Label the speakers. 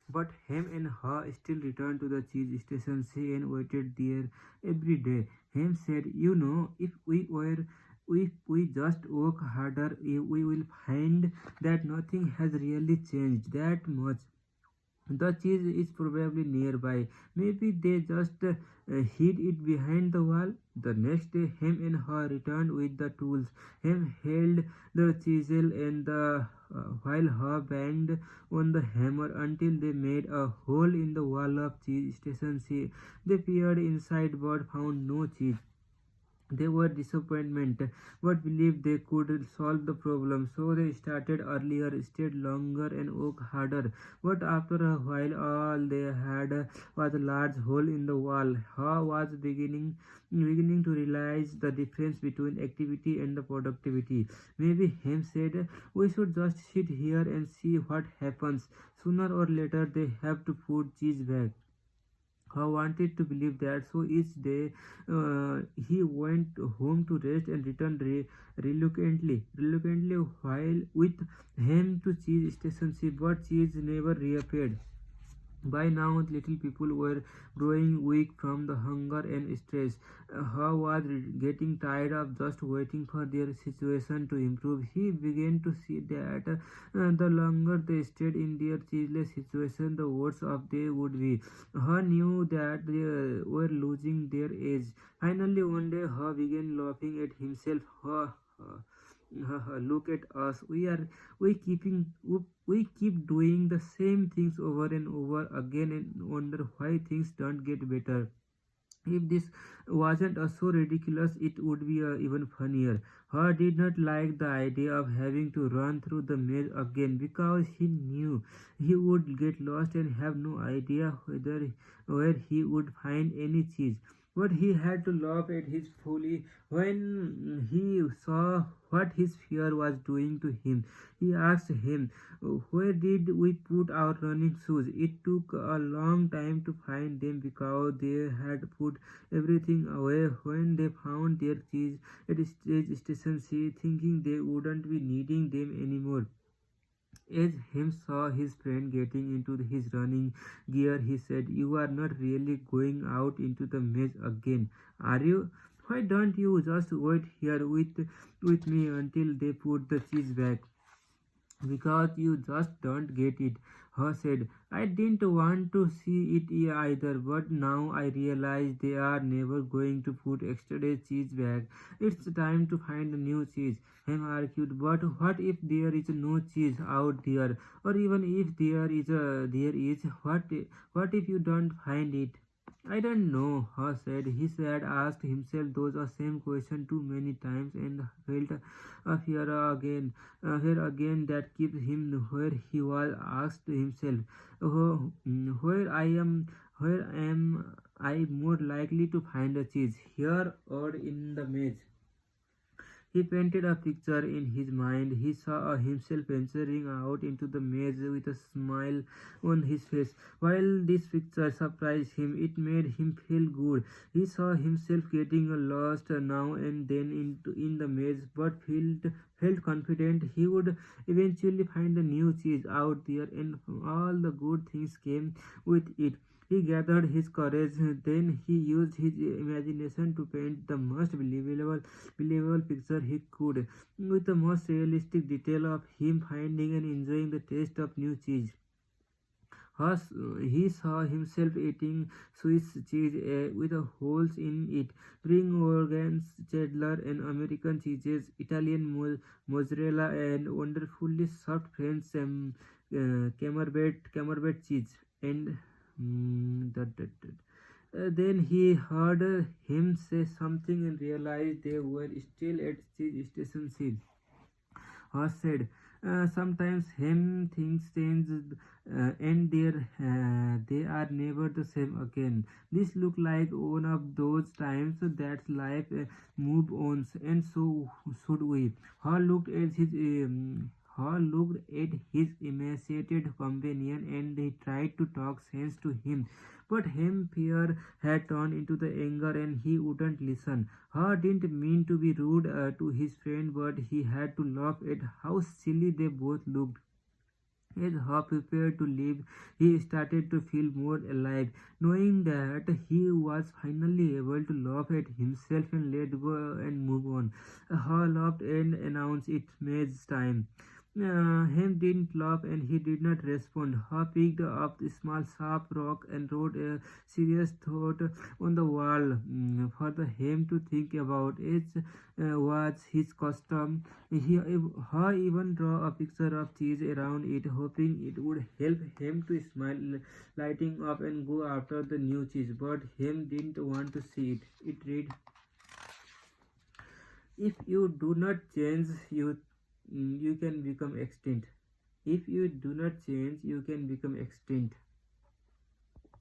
Speaker 1: But Hem and Ha still returned to the cheese station. She and waited there every day. Hem said, "You know, if we just work harder, we will find that nothing has really changed that much. The cheese is probably nearby. Maybe they just hid it behind the wall." The next day, Hem and her returned with the tools. Hem held the chisel and while her banged on the hammer until they made a hole in the wall of cheese station. They peered inside but found no cheese. They were disappointed but believed they could solve the problem, so they started earlier, stayed longer, and worked harder. But after a while, all they had was a large hole in the wall. Ha was beginning to realize the difference between activity and the productivity. Maybe Hem said, "We should just sit here and see what happens. Sooner or later, they have to put cheese back." I wanted to believe that, so each day he went home to rest and returned reluctantly while with him to cheese station, but cheese never reappeared. By now, little people were growing weak from the hunger and stress. How was getting tired of just waiting for their situation to improve. He began to see that the longer they stayed in their cheerless situation, the worse off they would be. He knew that they were losing their edge. Finally, one day, he began laughing at himself. Look at us. We keep doing the same things over and over again and wonder why things don't get better. If this wasn't so ridiculous, it would be even funnier. Her did not like the idea of having to run through the maze again because he knew he would get lost and have no idea where he would find any cheese. But he had to laugh at his folly when he saw what his fear was doing to him. He asked him, "Where did we put our running shoes?" It took a long time to find them because they had put everything away when they found their cheese at stage station, thinking they wouldn't be needing them anymore. As him saw his friend getting into his running gear, he said, "You are not really going out into the maze again, are you? Why don't you just wait here with me until they put the cheese back?" "Because you just don't get it," He said. "I didn't want to see it either, but now I realize they are never going to put extra day cheese back. It's time to find a new cheese." Ham argued, "But what if there is no cheese out there? Or even if there is, what if you don't find it?" "I don't know," He said. He had asked himself those same questions too many times and felt a fear again that kept him where he was. Asked himself, "Oh, where am I more likely to find a cheese, here or in the maze?" He painted a picture in his mind. He saw himself venturing out into the maze with a smile on his face. While this picture surprised him, it made him feel good. He saw himself getting lost now and then in the maze, but felt confident he would eventually find a new cheese out there, and all the good things came with it. He gathered his courage, then he used his imagination to paint the most believable picture he could, with the most realistic detail of him finding and enjoying the taste of new cheese. Thus, he saw himself eating Swiss cheese with holes in it, spring organs, cheddar, and American cheeses, Italian mozzarella, and wonderfully soft French camembert cheese. And then he heard him say something and realized they were still at cheese station. Hoss said, "Sometimes him things change and they are never the same again. This look like one of those times that life move on, and so should we." Hall looked at his emaciated companion and he tried to talk sense to him, but him fear had turned into the anger and he wouldn't listen. He didn't mean to be rude to his friend, but he had to laugh at how silly they both looked. As Hop prepared to leave, he started to feel more alive, knowing that he was finally able to laugh at himself and let go and move on. Haw laughed and announced it May's time. Hem didn't laugh and he did not respond. Haw picked up a small sharp rock and wrote a serious thought on the wall for the Hem to think about. It was his custom. Haw even drew a picture of cheese around it, hoping it would help him to smile, lighting up and go after the new cheese. But him didn't want to see it. It read, "If you do not change, you can become extinct. If you do not change, you can become extinct."